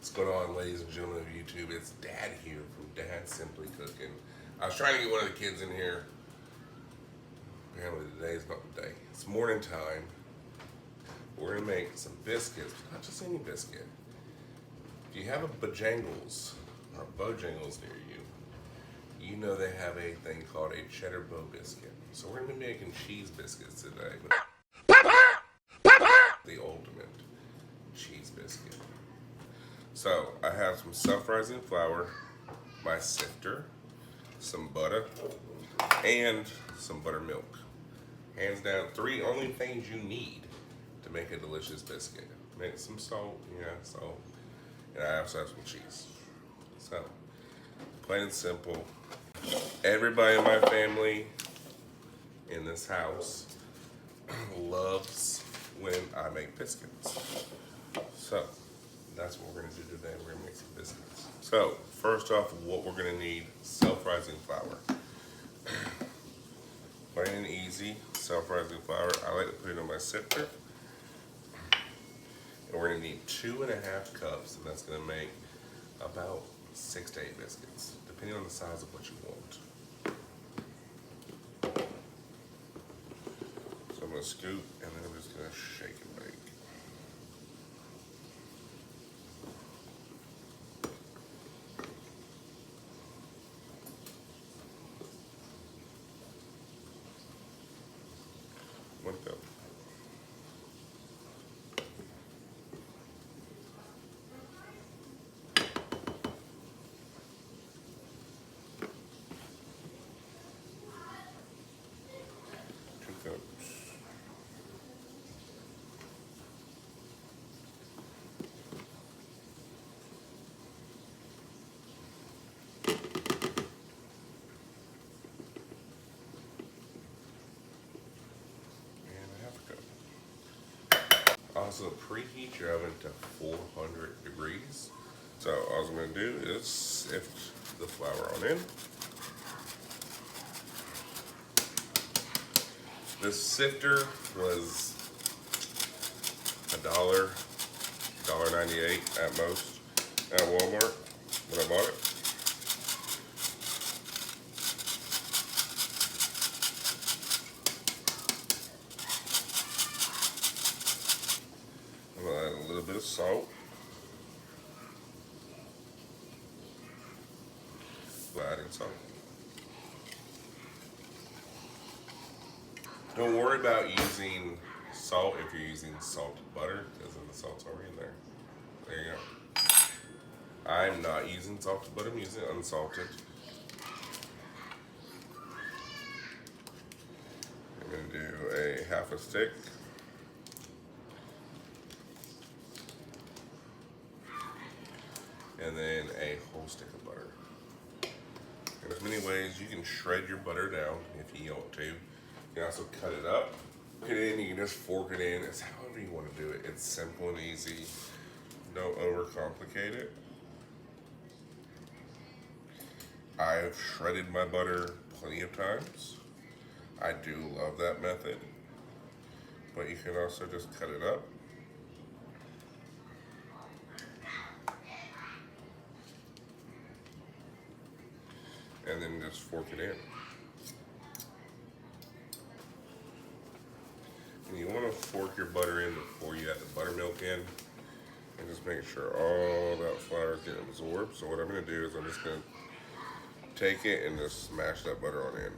What's going on, ladies and gentlemen of YouTube? It's Dad here from Dad Simply Cooking. I was trying to get one of the kids in here. Apparently today's not the day. It's morning time. We're gonna make some biscuits, but not just any biscuit. If you have a Bojangles or Bojangles near you, you know they have a thing called a cheddar bow biscuit. So we're gonna be making cheese biscuits today. The ultimate cheese biscuit. So I have some self-rising flour, my sifter, some butter, and some buttermilk. Hands down, three only things you need to make a delicious biscuit. Make some salt, salt, and I also have some cheese. So, plain and simple. Everybody in my family in this house loves when I make biscuits. So, that's what we're gonna do today. We're gonna make some biscuits. So, first off, what we're gonna need, self-rising flour. Plain and easy, self-rising flour. I like to put it on my sifter. And we're gonna need 2.5 cups, and that's gonna make about 6 to 8 biscuits, depending on the size of what you want. So I'm gonna scoop, and then I'm just gonna shake and bake. One cup. Also preheat your oven to 400 degrees. So all I'm going to do is sift the flour on in. This sifter was $1.98 at most at Walmart when I bought it. I'm going to add a little bit of salt. Adding salt. Don't worry about using salt if you're using salted butter, because then the salt's already in there. There you go. I'm not using salted butter, I'm using unsalted. I'm going to do a half a stick. And then a whole stick of butter. And there's many ways you can shred your butter down if you want to. You can also cut it up, put it in, you can just fork it in. It's however you want to do it. It's simple and easy. Don't overcomplicate it. I've shredded my butter plenty of times. I do love that method. But you can also just cut it up. And then just fork it in. And you want to fork your butter in before you add the buttermilk in. And just make sure all that flour is getting absorbed. So what I'm going to do is I'm just going to take it and just smash that butter on in.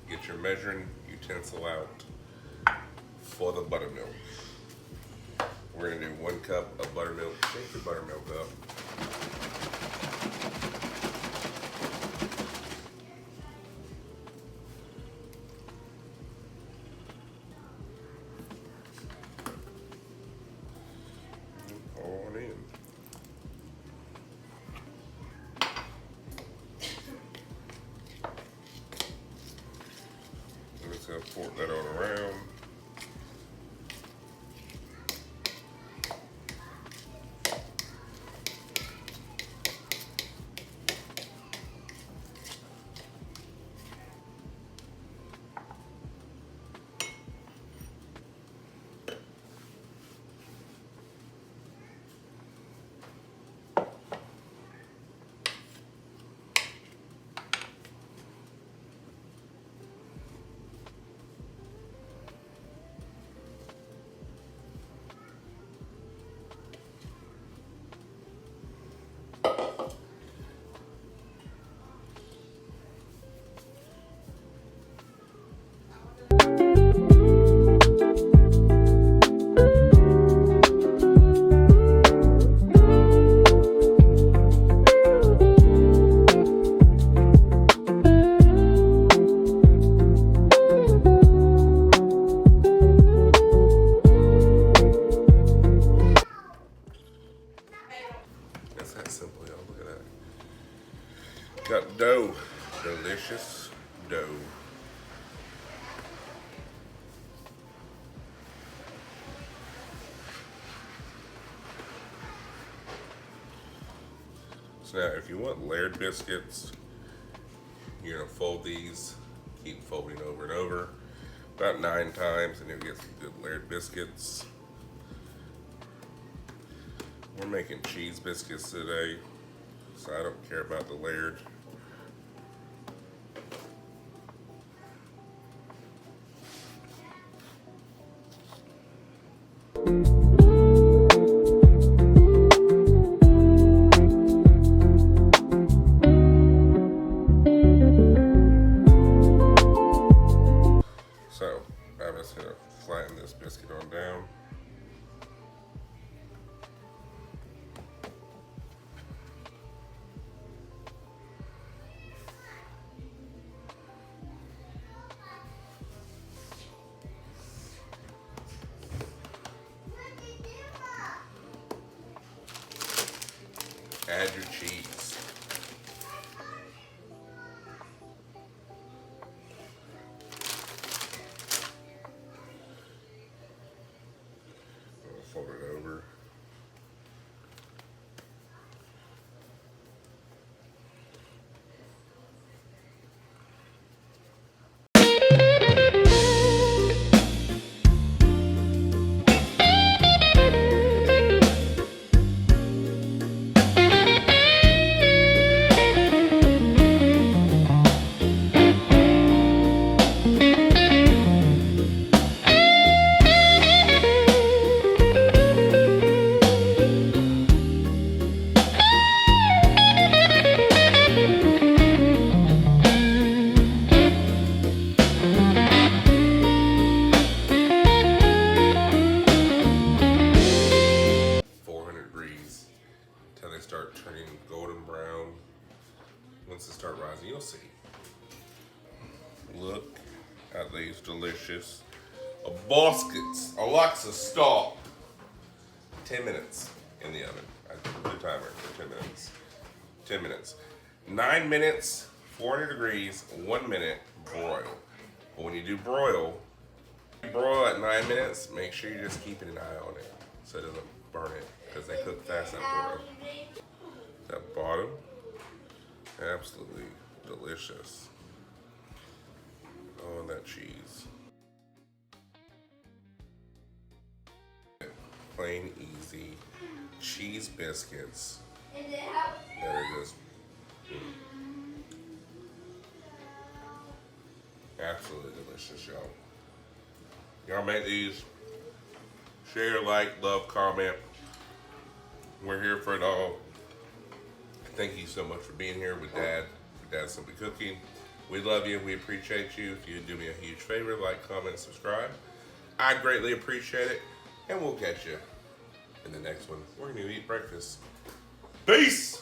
Get your measuring utensil out for the buttermilk. We're going to do 1 cup of buttermilk. Shake your buttermilk up. And pour on in. Fork that on around. Got dough, delicious dough. So now if you want layered biscuits, you're gonna fold these, keep folding over and over, about 9 times, and you'll get some good layered biscuits. We're making cheese biscuits today, so I don't care about the layered. So I'm just gonna flatten this biscuit on down. Add your cheese. Fold it over. Until they start turning golden brown. Once they start rising, you'll see. Look at these delicious biscuits. Alexa, stop. 10 minutes in the oven. I put the timer for 10 minutes. 10 minutes. 9 minutes, 400 degrees, 1 minute, broil. But when you do broil at 9 minutes, make sure you're just keeping an eye on it so it doesn't burn it, because they cook fast at broil. That bottom, absolutely delicious. Oh, and that cheese. Plain, easy cheese biscuits that are just absolutely delicious, y'all. Y'all make these. Share, like, love, comment. We're here for it all. Thank you so much for being here with Dad. Dad's Simply Cooking. We love you. We appreciate you. If you would do me a huge favor, like, comment, and subscribe. I greatly appreciate it. And we'll catch you in the next one. We're going to eat breakfast. Peace!